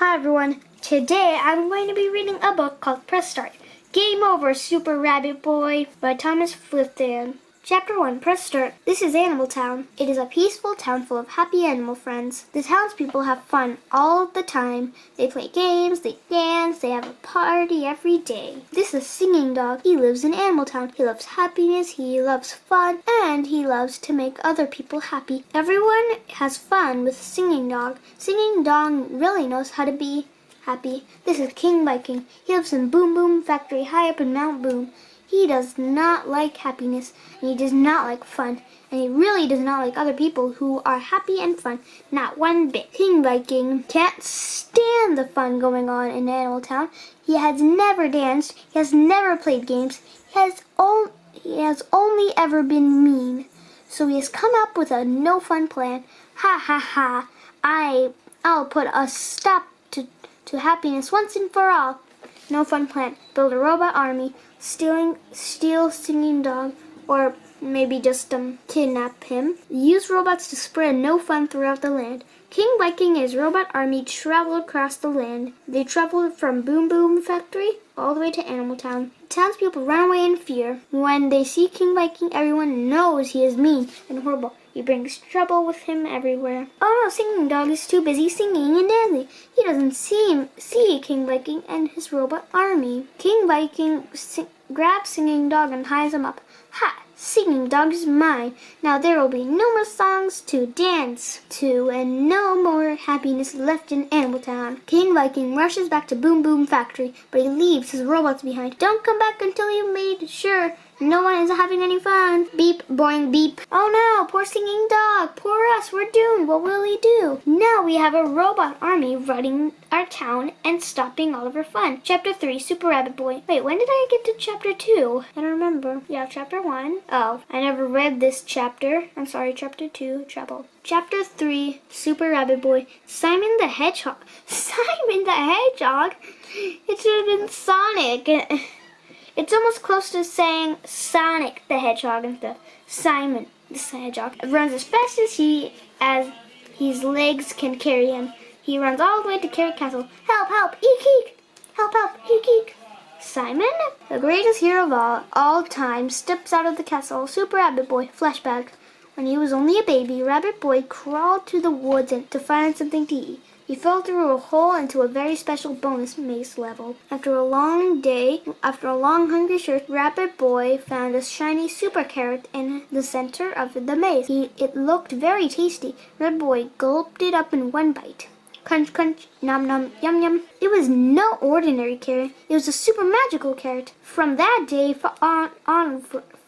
Hi everyone, today I'm going to be reading a book called Press Start. Game Over, Super Rabbit Boy by Thomas Flifton. Chapter 1, Press Start. This is Animal Town. It is a peaceful town full of happy animal friends. The townspeople have fun all the time. They play games, they dance, they have a party every day. This is Singing Dog. He lives in Animal Town. He loves happiness, he loves fun, and he loves to make other people happy. Everyone has fun with Singing Dog. Singing Dog really knows how to be happy. This is King Viking. He lives in Boom Boom Factory high up in Mount Boom. He does not like happiness, and he does not like fun, and he really does not like other people who are happy and fun, not one bit. King Viking can't stand the fun going on in Animal Town. He has never danced, he has never played games, he has only ever been mean. So he has come up with a no fun plan. Ha ha ha, I'll put a stop to happiness once and for all. No fun plan. Build a robot army. Steal Singing Dog, or maybe just kidnap him. Use robots to spread no fun throughout the land. King Viking and his robot army travel across the land. They travel from Boom Boom Factory all the way to Animal Town. Townspeople run away in fear. When they see King Viking, everyone knows he is mean and horrible. He brings trouble with him everywhere. Oh no, Singing Dog is too busy singing and dancing. He doesn't see King Viking and his robot army. King Viking grabs Singing Dog and ties him up. Ha! Singing Dog is mine. Now there will be no more songs to dance to and no more happiness left in Animal Town. King Viking rushes back to Boom Boom Factory, but he leaves his robots behind. Don't come back until you've made sure no one is having any fun. Beep, boing, beep. Oh no, poor Singing Dog. Poor us, we're doomed. What will he do? Now we have a robot army running our town and stopping all of our fun. Chapter 3, Super Rabbit Boy. Wait, when did I get to Chapter 2? I don't remember. Yeah, Chapter 1. Oh, I never read this chapter. I'm sorry, Chapter 2, trouble. Chapter 3, Super Rabbit Boy. Simon the Hedgehog. Simon the Hedgehog? It should have been Sonic. It's almost close to saying Sonic the Hedgehog instead of Simon the Hedgehog. He runs as fast as his legs can carry him. He runs all the way to Carrot Castle. Help, help, eek, eek. Help, help, eek, eek. Simon, the greatest hero of all time, steps out of the castle. Super Rabbit Boy, flashback. When he was only a baby, Rabbit Boy crawled to the woods to find something to eat. He fell through a hole into a very special bonus maze level. After a long hungry search, Rabbit Boy found a shiny super carrot in the center of the maze. It looked very tasty. Rabbit Boy gulped it up in one bite. Crunch, crunch, nom, nom, yum, yum. It was no ordinary carrot. It was a super magical carrot. From that day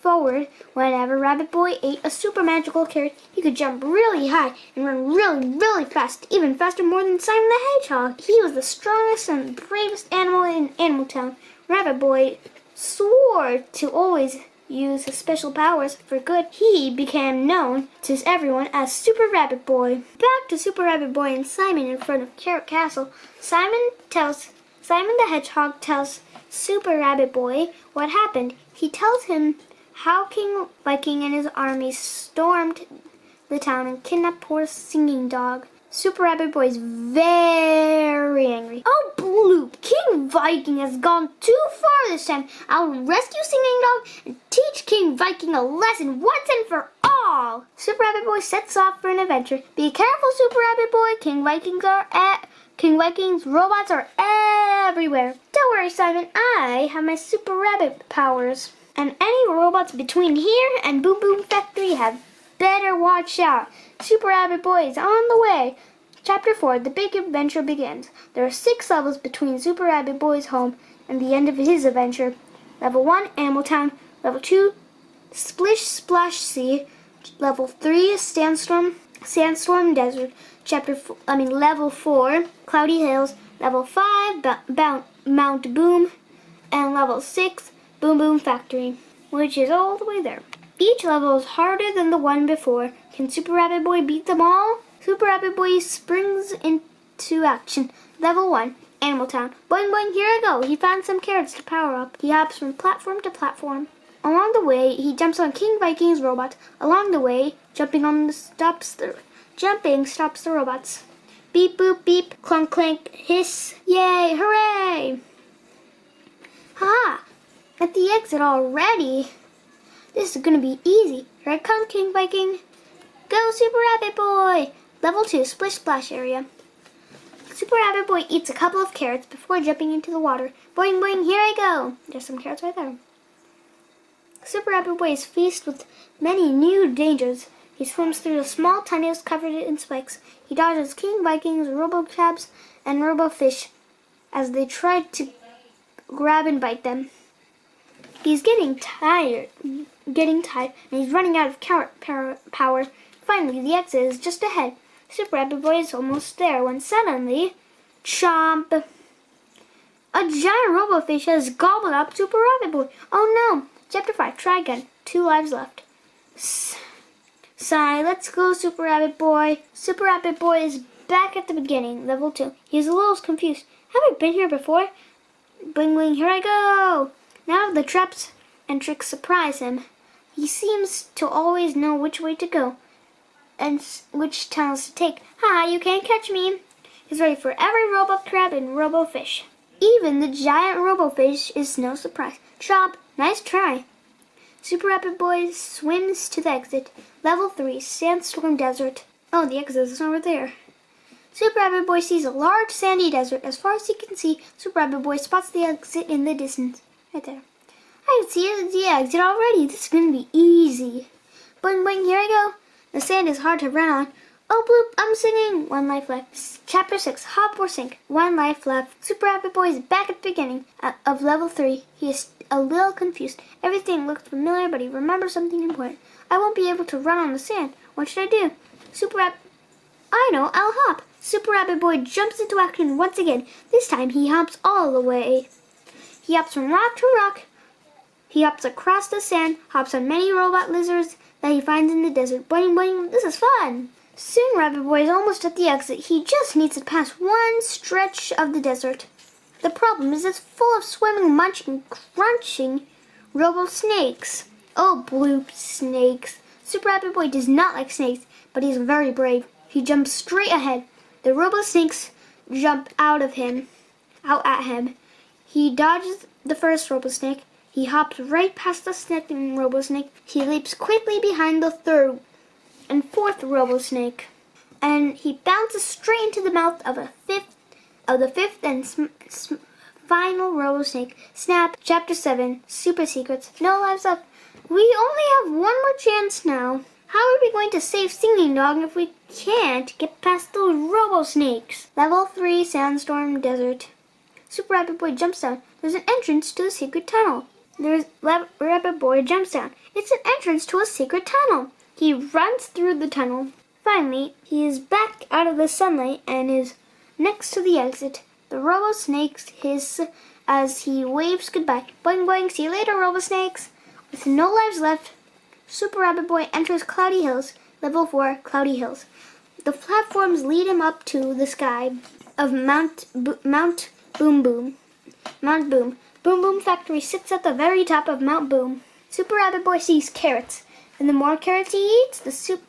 forward, whenever Rabbit Boy ate a super magical carrot, he could jump really high and run really, really fast, even faster more than Simon the Hedgehog. He was the strongest and bravest animal in Animal Town. Rabbit Boy swore to always use his special powers for good. He became known to everyone as Super Rabbit Boy. Back to Super Rabbit Boy and Simon in front of Carrot Castle. Simon the Hedgehog tells Super Rabbit Boy what happened. He tells him how King Viking and his army stormed the town and kidnapped poor Singing Dog. Super Rabbit Boy is very angry. Oh, Bloop! King Viking has gone too far this time. I'll rescue Singing Dog and teach King Viking a lesson once and for all. Super Rabbit Boy sets off for an adventure. Be careful, Super Rabbit Boy. King Viking's robots are everywhere. Don't worry, Simon. I have my Super Rabbit powers. And any robots between here and Boom Boom Factory have better watch out. Super Rabbit Boy is on the way. Chapter 4, the big adventure begins. There are 6 levels between Super Rabbit Boy's home and the end of his adventure. Level 1, Animal Town. Level 2, Splish Splash Sea. Level 3, Sandstorm Desert. Level 4, Cloudy Hills. Level 5, Mount Boom. And level 6, Boom Boom Factory, which is all the way there. Each level is harder than the one before. Can Super Rabbit Boy beat them all? Super Rabbit Boy springs into action. Level 1, Animal Town. Boing boing, here I go. He found some carrots to power up. He hops from platform to platform. Along the way, he jumps on King Viking's robot. Along the way, jumping stops the robots. Beep, boop, beep. Clunk, clank, hiss. Yay, hooray! Ha! At the exit already. This is gonna be easy. Here I come, King Viking. Go, Super Rabbit Boy! Level 2, Splish Splash area. Super Rabbit Boy eats a couple of carrots before jumping into the water. Boing, boing, here I go! There's some carrots right there. Super Rabbit Boy is faced with many new dangers. He swims through the small tunnels covered in spikes. He dodges King Vikings, Robo-Crabs, and Robo-Fish as they try to grab and bite them. He's getting tired, and he's running out of carrot power. Finally, the exit is just ahead. Super Rabbit Boy is almost there when suddenly, chomp! A giant Robo-Fish has gobbled up Super Rabbit Boy. Oh no! Chapter 5, try again. 2 lives left. Sigh, let's go, Super Rabbit Boy. Super Rabbit Boy is back at the beginning, level 2. He's a little confused. Have I been here before? Bling bling, here I go! Now the traps and tricks surprise him. He seems to always know which way to go and which tunnels to take. Ha, you can't catch me. He's ready for every Robo-Crab and Robo-Fish. Even the giant Robo-Fish is no surprise. Chomp, nice try. Super Rabbit Boy swims to the exit. Level 3, Sandstorm Desert. Oh, the exit is over there. Super Rabbit Boy sees a large sandy desert. As far as he can see, Super Rabbit Boy spots the exit in the distance. Right there. I can see the exit already. This is going to be easy. Boing, boing, here I go. The sand is hard to run on. Oh, bloop, I'm singing. 1 life left. Chapter 6, Hop or Sink. 1 life left. Super Rabbit Boy is back at the beginning of level 3. He is a little confused. Everything looks familiar, but he remembers something important. I won't be able to run on the sand. What should I do? I know, I'll hop. Super Rabbit Boy jumps into action once again. This time he hops all the way. He hops from rock to rock. He hops across the sand, hops on many robot lizards that he finds in the desert. Boing, boing, this is fun. Soon Rabbit Boy is almost at the exit. He just needs to pass one stretch of the desert. The problem is it's full of swimming, munching, crunching robo-snakes. Oh, bloop snakes. Super Rabbit Boy does not like snakes, but he's very brave. He jumps straight ahead. The robo-snakes jump out at him. He dodges the first robo-snake. He hops right past the second robo-snake. He leaps quickly behind the third and fourth robo-snake. And he bounces straight into the mouth of the fifth and final robo-snake. Snap, Chapter 7, Super Secrets. No lives left. We only have one more chance now. How are we going to save Singing Dog if we can't get past those robo-snakes? Level 3, Sandstorm Desert. Super Rabbit Boy jumps down. There's an entrance to a secret tunnel. Rabbit Boy jumps down. It's an entrance to a secret tunnel. He runs through the tunnel. Finally, he is back out of the sunlight and is next to the exit. The robo-snakes hiss as he waves goodbye. Boing, boing, see you later, robo-snakes. With no lives left, Super Rabbit Boy enters Cloudy Hills, level 4, Cloudy Hills. The platforms lead him up to the sky of Mount Boom Boom. Mount Boom. Boom Boom Factory sits at the very top of Mount Boom. Super Rabbit Boy sees carrots, and the more carrots he eats,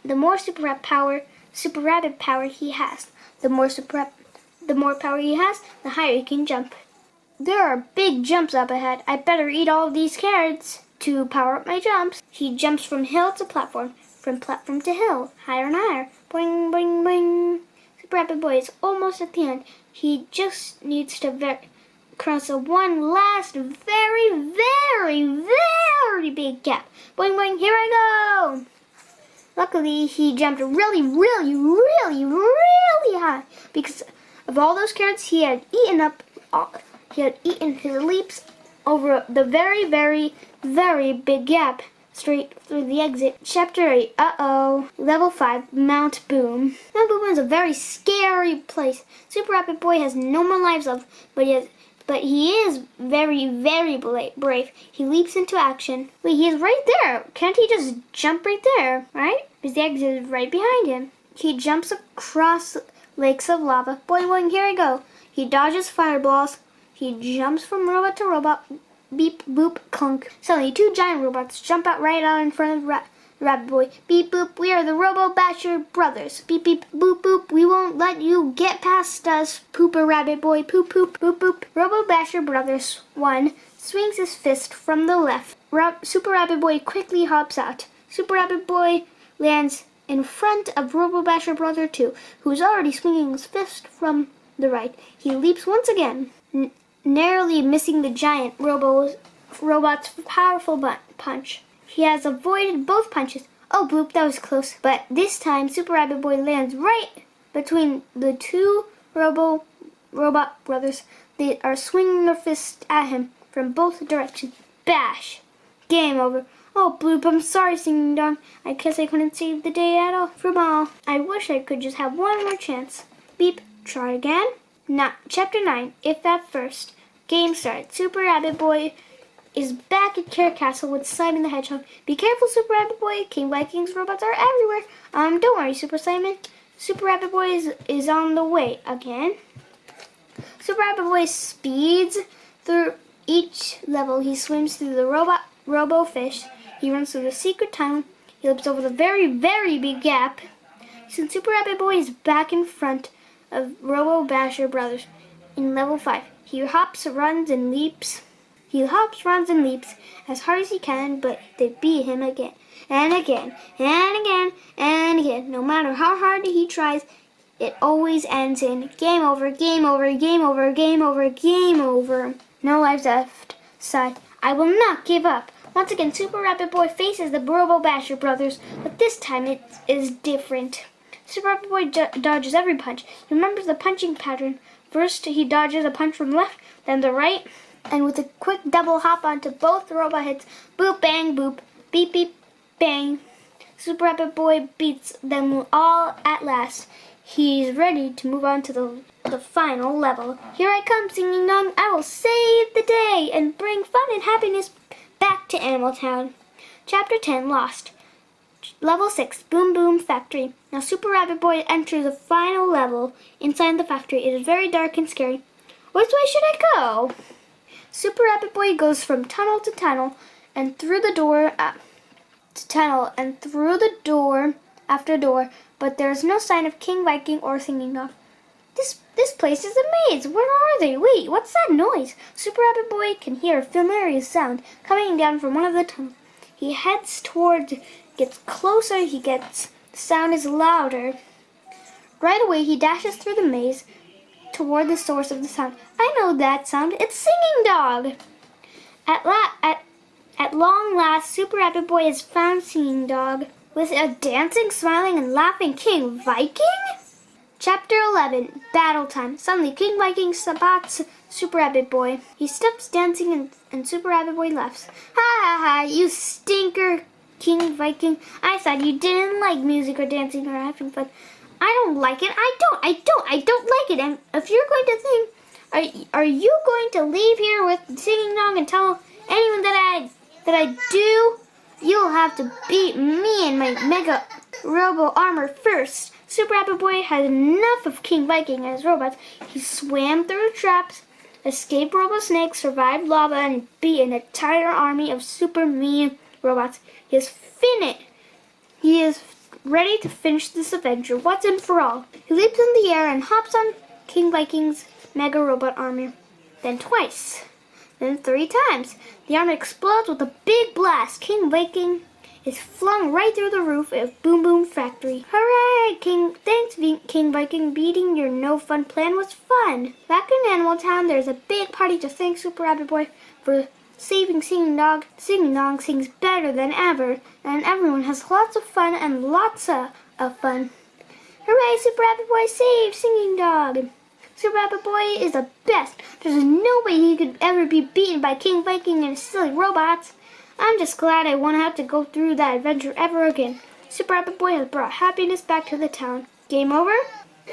the more Super Rabbit power he has. The more power he has, the higher he can jump. There are big jumps up ahead. I better eat all of these carrots to power up my jumps. He jumps from hill to platform, from platform to hill, higher and higher. Boing, boing, boing. Super Rabbit Boy is almost at the end. He just needs to cross one last very, very, very big gap. Boing, boing, here I go. Luckily, he jumped really, really, really, really high because of all those carrots he had eaten his leaps over the very, very, very big gap straight through the exit. Chapter 8. Level 5. Mount Boom. Mount Boom is a very scary place. Super Rabbit Boy has no more lives left, but he is very, very brave. He leaps into action. Wait, he's right there. Can't he just jump right there, right? Because the exit is right behind him. He jumps across lakes of lava. Boing, boing, here I go. He dodges fireballs. He jumps from robot to robot. Beep, boop, clunk. Suddenly, 2 giant robots jump out right out in front of Rabbit Boy. Beep boop, we are the Robo Basher brothers. Beep beep, boop boop, we won't let you get past us. Pooper Rabbit Boy, poop poop, boop boop. Robo Basher brothers 1 swings his fist from the left. Super Rabbit Boy quickly hops out. Super Rabbit Boy lands in front of Robo Basher brother 2, who's already swinging his fist from the right. He leaps once again, narrowly missing the giant robot's powerful punch. He has avoided both punches. Oh, bloop, that was close. But this time, Super Rabbit Boy lands right between the two robot brothers. They are swinging their fists at him from both directions. Bash! Game over. Oh, bloop, I'm sorry, Singing Dong. I guess I couldn't save the day at all from all. I wish I could just have one more chance. Beep, try again. Chapter 9, If at First. Game started. Super Rabbit Boy is back at Carrot Castle with Simon the Hedgehog. Be careful, Super Rabbit Boy. King Viking's robots are everywhere. Don't worry, Super Simon. Super Rabbit Boy is on the way again. Super Rabbit Boy speeds through each level. He swims through the robo fish. He runs through the secret tunnel. He leaps over the very, very big gap. Since Super Rabbit Boy is back in front of Robo Basher brothers in level 5. He hops, runs, and leaps. He hops, runs, and leaps as hard as he can, but they beat him again and again and again and again. No matter how hard he tries, it always ends in game over, game over, game over, game over, game over. No lives left. Sigh. I will not give up. Once again, Super Rabbit Boy faces the Robo Basher brothers, but this time it is different. Super Rabbit Boy dodges every punch. He remembers the punching pattern. First, he dodges a punch from left, then the right, and with a quick double hop onto both robot heads, boop, bang, boop, beep, beep, bang. Super Rabbit Boy beats them all at last. He's ready to move on to the final level. Here I come, Singing Dong. I will save the day and bring fun and happiness back to Animal Town. Chapter 10, Lost. Level 6, Boom Boom Factory. Now Super Rabbit Boy enters the final level inside the factory. It is very dark and scary. Which way should I go? Super Rabbit Boy goes from tunnel to tunnel and through the door to tunnel and through the door after door, but there is no sign of King Viking or Singing Dong. This place is a maze. Where are they? Wait, what's that noise? Super Rabbit Boy can hear a familiar sound coming down from one of the tunnels. He heads towards, gets closer, the sound is louder. Right away, he dashes through the maze toward the source of the sound. I know that sound. It's Singing Dog. At long last, Super Rabbit Boy has found Singing Dog with a dancing, smiling, and laughing King Viking. Chapter 11, Battle Time. Suddenly, King Viking spots Super Rabbit Boy. He stops dancing and Super Rabbit Boy laughs. Ha ha ha, you stinker, King Viking. I thought you didn't like music or dancing or having fun. I don't like it. I don't like it. And if you're going to think, are you going to leave here with Singing Dong and tell anyone that I do? You'll have to beat me in my Mega Robo armor first. Super Rabbit Boy had enough of King Viking and his robots. He swam through traps, escaped robo snakes, survived lava, and beat an entire army of super mean robots. He is ready to finish this adventure once and for all. He leaps in the air and hops on King Viking's Mega Robot armor. Then twice. Then 3 times. The armor explodes with a big blast. King Viking is flung right through the roof of Boom Boom Factory. Hooray! Thanks, King Viking. Beating your no-fun plan was fun. Back in Animal Town, there's a big party to thank Super Rabbit Boy for saving Singing Dog. Singing Dog sings better than ever, and everyone has lots of fun and lots of fun. Hooray! Super Rabbit Boy saved Singing Dog. Super Rabbit Boy is the best. There's no way he could ever be beaten by King Viking and his silly robots. I'm just glad I won't have to go through that adventure ever again. Super Rabbit Boy has brought happiness back to the town. Game over?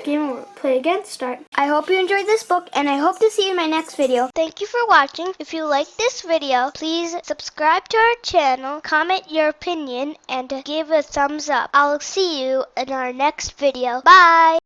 Game over. Play again. Start. I hope you enjoyed this book, and I hope to see you in my next video. Thank you for watching. If you like this video, please subscribe to our channel, comment your opinion, and give a thumbs up. I'll see you in our next video. Bye!